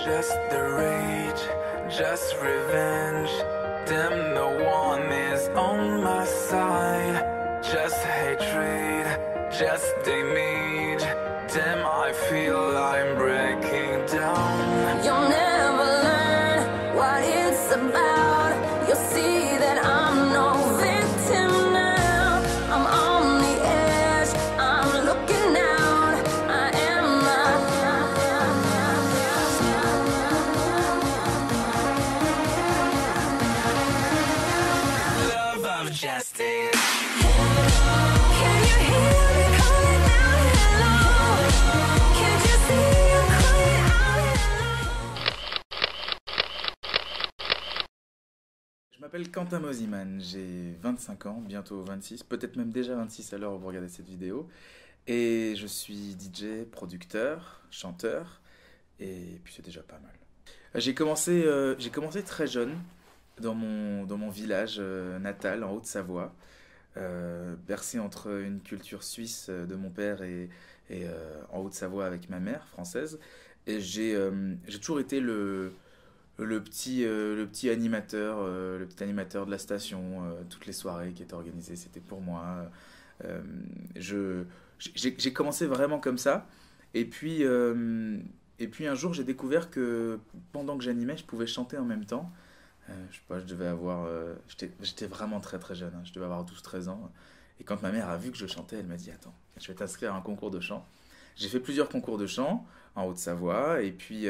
Just the rage, just revenge. Damn, no one is on my side. Just hatred, just damage. Damn, I feel I'm breaking down. You'll never learn what it's about. You'll see that I'm no victim now. I'm on the edge, I'm looking out. I am Love of justice. Can you hear me calling out hello? Can't you see I'm calling out hello? Je m'appelle Quentin Mosiman, j'ai 25 ans, bientôt 26, peut-être même déjà 26 à l'heure où vous regardez cette vidéo. Et je suis DJ, producteur, chanteur, et puis c'est déjà pas mal. J'ai commencé très jeune dans mon village natal, en Haute-Savoie, bercé entre une culture suisse de mon père et en Haute-Savoie avec ma mère, française. Et j'ai toujours été le petit animateur de la station, toutes les soirées qui étaient organisées, c'était pour moi. J'ai commencé vraiment comme ça. Et puis un jour, j'ai découvert que pendant que j'animais, je pouvais chanter en même temps. Je sais pas, je devais avoir. J'étais vraiment très très jeune, hein, je devais avoir 12-13 ans. Et quand ma mère a vu que je chantais, elle m'a dit: Attends, je vais t'inscrire à un concours de chant. J'ai fait plusieurs concours de chant en Haute-Savoie, et puis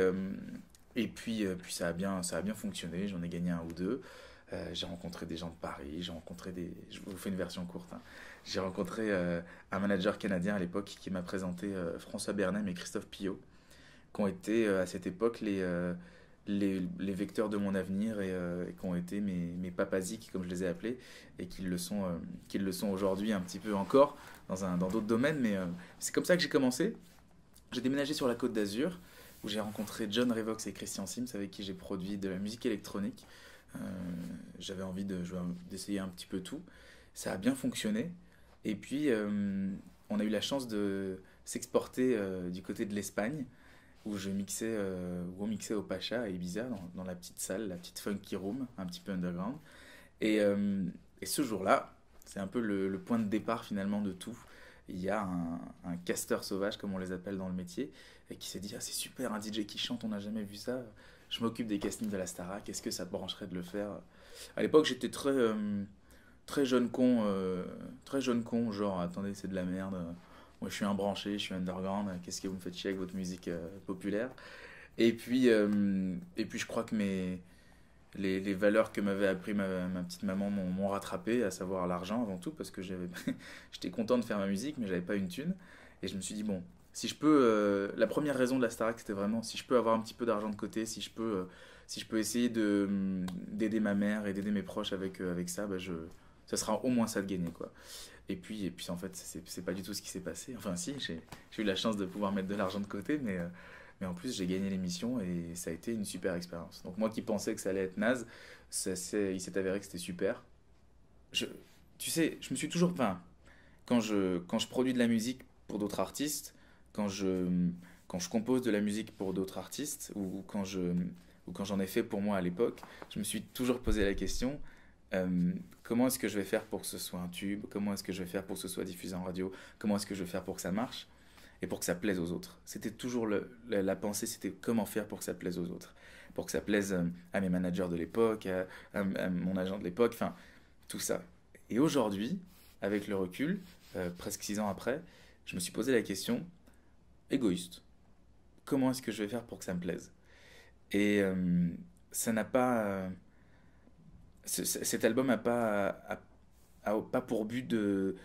ça a bien fonctionné, j'en ai gagné un ou deux. J'ai rencontré des gens de Paris, je vous fais une version courte, hein. J'ai rencontré un manager canadien à l'époque qui m'a présenté François Bernem et Christophe Pillot, qui ont été à cette époque les vecteurs de mon avenir et qui ont été mes papaziques, comme je les ai appelés, et qui le sont aujourd'hui un petit peu encore dans d'autres domaines, mais c'est comme ça que j'ai commencé. J'ai déménagé sur la Côte d'Azur, où j'ai rencontré John Revox et Christian Sims, avec qui j'ai produit de la musique électronique. J'avais envie d'essayer un petit peu tout. Ça a bien fonctionné. Et puis, on a eu la chance de s'exporter du côté de l'Espagne, où on mixait au Pacha à Ibiza, dans la petite salle, la petite funky room, un petit peu underground. Et ce jour-là, c'est un peu le point de départ finalement de tout. Il y a un casteur sauvage, comme on les appelle dans le métier, et qui s'est dit: ah, c'est super, un DJ qui chante, on n'a jamais vu ça. Je m'occupe des castings de la Starac, est-ce que ça te brancherait de le faire? À l'époque, j'étais très jeune con, genre attendez, c'est de la merde. Moi, je suis un branché, je suis underground. Qu'est-ce que vous me faites chier avec votre musique populaire? Et puis, je crois que les valeurs que m'avait appris ma petite maman m'ont rattrapé, à savoir l'argent avant tout, parce que j'étais content de faire ma musique, mais j'avais pas une thune. Et je me suis dit, bon, si je peux, la première raison de la Starac, c'était vraiment si je peux avoir un petit peu d'argent de côté, si je peux essayer d'aider ma mère et d'aider mes proches avec ça, ça sera au moins ça de gagner, quoi. Et puis en fait, c'est pas du tout ce qui s'est passé. Enfin, si, j'ai eu la chance de pouvoir mettre de l'argent de côté, mais en plus, j'ai gagné l'émission et ça a été une super expérience. Donc, moi qui pensais que ça allait être naze, il s'est avéré que c'était super. Tu sais, je me suis toujours. Enfin, quand je produis de la musique pour d'autres artistes, quand je compose de la musique pour d'autres artistes, ou quand j'en ai fait pour moi à l'époque, je me suis toujours posé la question: comment est-ce que je vais faire pour que ce soit un tube? Comment est-ce que je vais faire pour que ce soit diffusé en radio? Comment est-ce que je vais faire pour que ça marche? Et pour que ça plaise aux autres. C'était toujours la pensée, c'était comment faire pour que ça plaise aux autres. Pour que ça plaise à mes managers de l'époque, à mon agent de l'époque, enfin, tout ça. Et aujourd'hui, avec le recul, presque 6 ans après, je me suis posé la question, égoïste, comment est-ce que je vais faire pour que ça me plaise? Et ça n'a pas... cet album n'a pas pour but de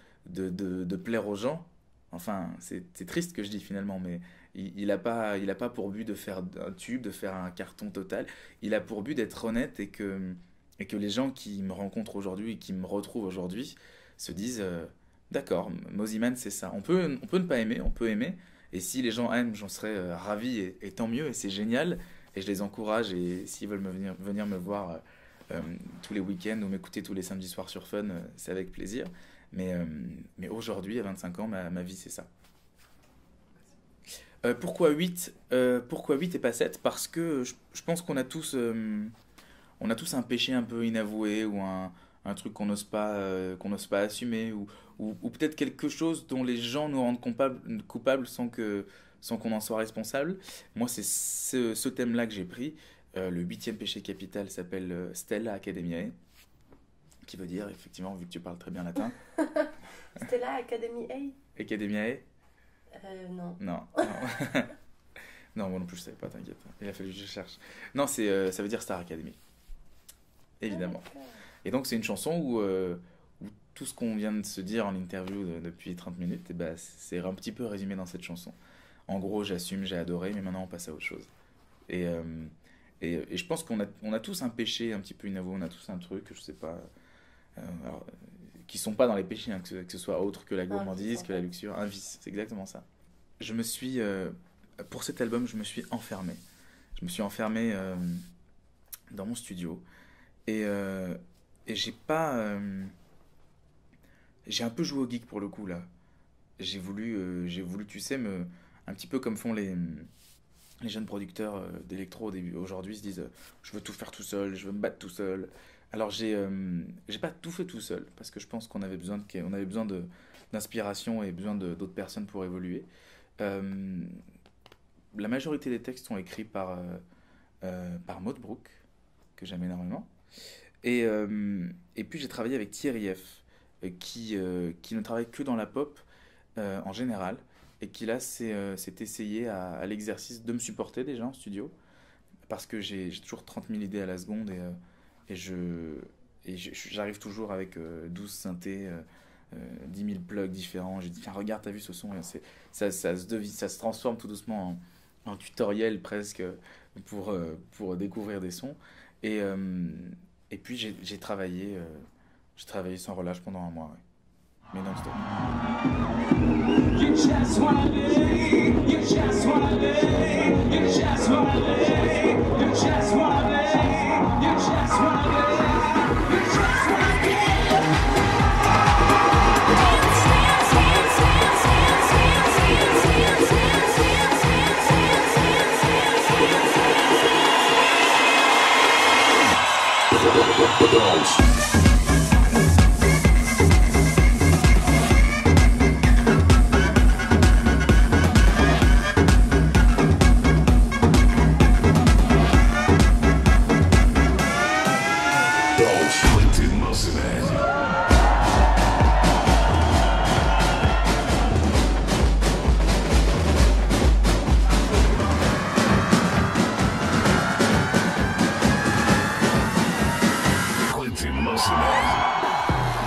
plaire aux gens. Enfin, c'est triste que je dis finalement, mais il a pas pour but de faire un tube, de faire un carton total. Il a pour but d'être honnête, et que les gens qui me rencontrent aujourd'hui, qui me retrouvent aujourd'hui, se disent d'accord, Mosiman, c'est ça. On peut ne pas aimer, on peut aimer. Et si les gens aiment, j'en serais ravi, et tant mieux, et c'est génial. Et je les encourage, et s'ils veulent venir me voir tous les week-ends ou m'écouter tous les samedis soirs sur Fun, c'est avec plaisir. Mais aujourd'hui, à 25 ans, ma vie, c'est ça. Pourquoi 8 pourquoi 8 et pas 7? Parce que je pense on a tous un péché un peu inavoué ou un truc qu'on n'ose pas assumer ou peut-être quelque chose dont les gens nous rendent coupables sans qu'on en soit responsable. Moi, c'est ce thème-là que j'ai pris. Le huitième péché capital s'appelle Stella Academiae, qui veut dire, effectivement, vu que tu parles très bien latin, Stella Academy A? Academiae. Non. Non, non. Non, moi non plus je savais pas, t'inquiète. Il a fallu que je cherche. Non, ça veut dire Star Academy, évidemment. Ah, d'accord. Et donc c'est une chanson où tout ce qu'on vient de se dire en interview depuis 30 minutes, et ben, c'est un petit peu résumé dans cette chanson. En gros, j'assume, j'ai adoré, mais maintenant on passe à autre chose. Et, euh, et je pense on a tous un péché un petit peu inavoué, on a tous un truc, je sais pas, alors, qui sont pas dans les péchés, hein, que ce soit autre que la gourmandise, que la luxure, un vice, c'est exactement ça. Je me suis, pour cet album, je me suis enfermé. Je me suis enfermé dans mon studio et, et j'ai un peu joué au geek pour le coup là. J'ai voulu, tu sais, un petit peu comme font les jeunes producteurs d'électro au début. Aujourd'hui, ils se disent, je veux tout faire tout seul, je veux me battre tout seul. Alors j'ai pas tout fait tout seul parce que je pense qu'on avait besoin d'inspiration et besoin d'autres personnes pour évoluer. Euh, la majorité des textes sont écrits par Maud Brooke, que j'aime énormément. Et puis j'ai travaillé avec Thierry F, qui ne travaille que dans la pop en général, et qui là s'est essayé à l'exercice de me supporter déjà en studio, parce que j'ai toujours 30 000 idées à la seconde, et j'arrive toujours avec 12 synthés, 10 000 plugs différents. J'ai dit, tiens, regarde, t'as vu ce son? Et ça se transforme tout doucement en tutoriel presque pour découvrir des sons. Et, euh, et puis j'ai travaillé sans relâche pendant un mois, ouais. Mais non-stop. You just wanna live, you just wanna live, you just wanna live, you just wanna live, you just wanna live, you just wanna live.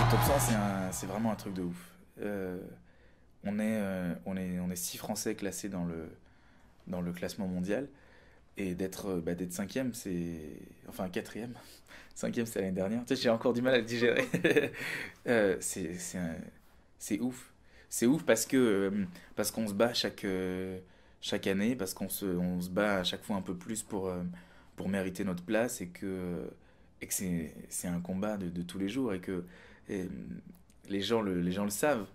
Le top 100, c'est vraiment un truc de ouf. On est 6 Français classés dans le classement mondial. Et d'être cinquième, enfin quatrième. Cinquième, c'est l'année dernière. Tu sais, j'ai encore du mal à le digérer. C'est ouf. C'est ouf parce qu'on se bat chaque année, parce on se bat à chaque fois un peu plus pour mériter notre place et que c'est un combat de tous les jours et les gens le savent.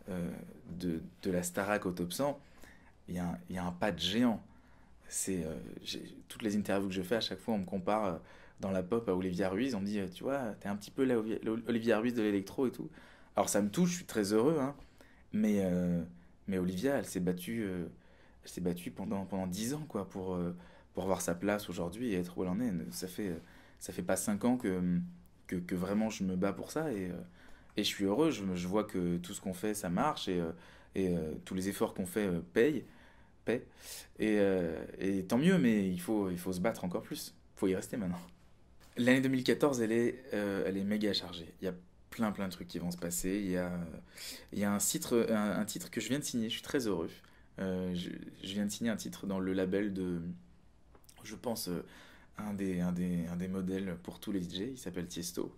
De la Starac au top 100, il y a un pas de géant. Toutes les interviews que je fais, à chaque fois, on me compare dans la pop à Olivia Ruiz. On me dit, tu vois, t'es un petit peu Olivia Ruiz de l'électro et tout. Alors ça me touche, je suis très heureux, hein, mais Olivia, elle s'est battue pendant 10 ans quoi, pour avoir sa place aujourd'hui et être où elle en est. Ça fait pas 5 ans que vraiment je me bats pour ça et je suis heureux. Je vois que tout ce qu'on fait, ça marche et tous les efforts qu'on fait paient. Et tant mieux, mais il faut se battre encore plus. Il faut y rester maintenant. L'année 2014, elle est méga chargée. Il y a plein de trucs qui vont se passer. Il y a un titre que je viens de signer. Je suis très heureux. Je viens de signer un titre dans le label je pense, un des modèles pour tous les DJ. Il s'appelle Tiesto.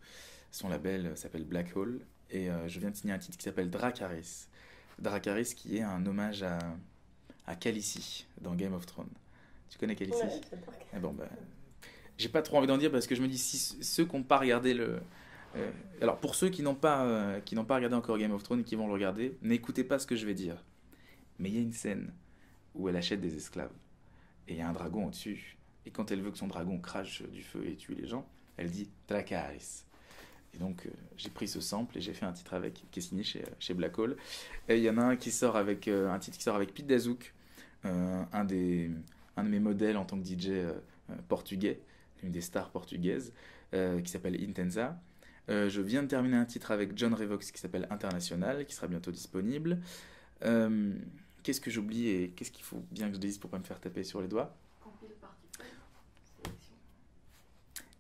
Son label s'appelle Black Hole. Et je viens de signer un titre qui s'appelle Dracarys. Dracarys qui est un hommage à Khaleesi dans Game of Thrones. Tu connais Khaleesi? Ouais, j'adore. Eh bon, j'ai pas trop envie d'en dire parce que je me dis, si ceux qui n'ont pas regardé alors, pour ceux qui n'ont pas regardé encore Game of Thrones et qui vont le regarder, n'écoutez pas ce que je vais dire. Mais il y a une scène où elle achète des esclaves. Et il y a un dragon au-dessus. Et quand elle veut que son dragon crache du feu et tue les gens, elle dit Dracarys. Et donc j'ai pris ce sample et j'ai fait un titre avec, qui est signé chez Black Hole. Et il y en a un qui sort avec un titre qui sort avec Pete Dazouk, un de mes modèles en tant que DJ portugais, une des stars portugaises, qui s'appelle Intensa. Je viens de terminer un titre avec John Revox qui s'appelle International, qui sera bientôt disponible. Qu'est-ce que j'oublie et qu'est-ce qu'il faut bien que je dise pour pas me faire taper sur les doigts?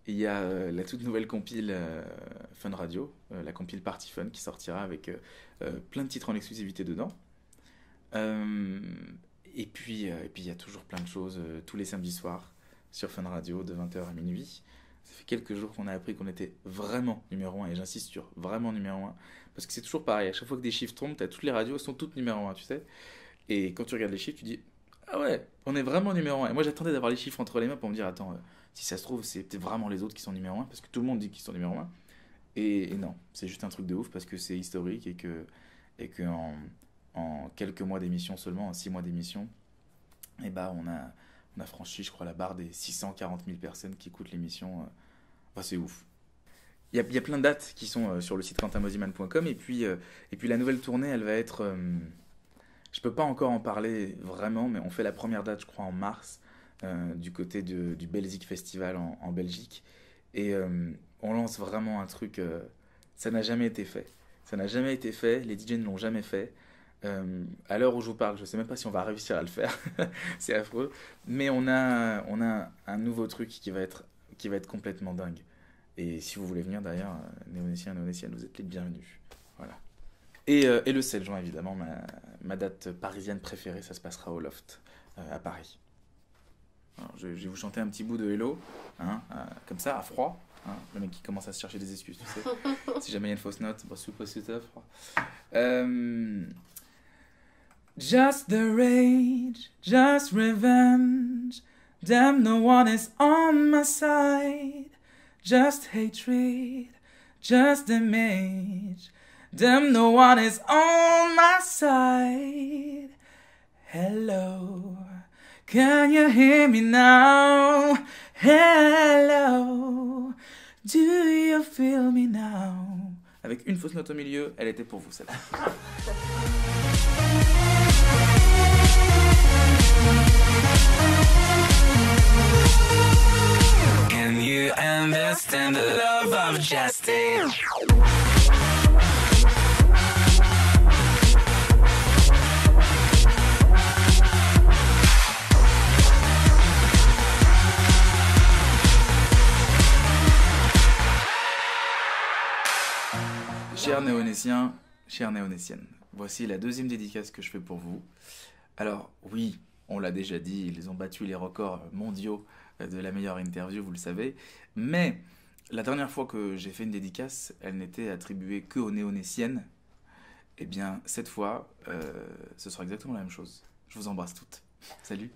Il y a la toute nouvelle compile Fun Radio, la compile Party Fun, qui sortira avec plein de titres en exclusivité dedans. Et puis il y a toujours plein de choses tous les samedis soirs sur Fun Radio de 20h à minuit. Ça fait quelques jours qu'on a appris qu'on était vraiment numéro 1, et j'insiste sur vraiment numéro 1, parce que c'est toujours pareil, à chaque fois que des chiffres tombent, toutes les radios sont toutes numéro 1, tu sais. Et quand tu regardes les chiffres, tu dis ah ouais, on est vraiment numéro 1. Et moi j'attendais d'avoir les chiffres entre les mains pour me dire attends, si ça se trouve, c'est peut-être vraiment les autres qui sont numéro 1, parce que tout le monde dit qu'ils sont numéro 1. Et non, c'est juste un truc de ouf, parce que c'est historique, et que en quelques mois d'émission seulement, en 6 mois d'émission, et bah on a franchi, je crois, la barre des 640 000 personnes qui écoutent l'émission. Enfin, c'est ouf. Il y a plein de dates qui sont sur le site quentinmoziman.com, et puis la nouvelle tournée, elle va être... je peux pas encore en parler vraiment, mais on fait la première date, je crois, en mars, du côté du Belzik Festival en Belgique. Et on lance vraiment un truc... ça n'a jamais été fait. Ça n'a jamais été fait, les DJ ne l'ont jamais fait. À l'heure où je vous parle, je sais même pas si on va réussir à le faire. C'est affreux. Mais on a un nouveau truc qui va être complètement dingue. Et si vous voulez venir d'ailleurs, néonéciens, néonéciennes, vous êtes les bienvenus. Voilà. Et le 7 juin, évidemment, ma date parisienne préférée, ça se passera au Loft, à Paris. Alors, je vais vous chanter un petit bout de Hello, hein, comme ça, à froid. Hein, le mec qui commence à se chercher des excuses, tu sais. Si jamais il y a une fausse note, super froid. Just the rage, just revenge. Damn, no one is on my side. Just hatred, just damage. Damn, no one is on my side. Hello, can you hear me now? Hello, do you feel me now? Avec une fausse note au milieu, elle était pour vous, celle-là. Can you understand the love of justice? Chers néonéciens, chères néonéciennes, voici la deuxième dédicace que je fais pour vous. Alors oui, on l'a déjà dit, ils ont battu les records mondiaux de la meilleure interview, vous le savez, mais la dernière fois que j'ai fait une dédicace, elle n'était attribuée que aux néonéciennes. Eh bien, cette fois, ce sera exactement la même chose. Je vous embrasse toutes. Salut.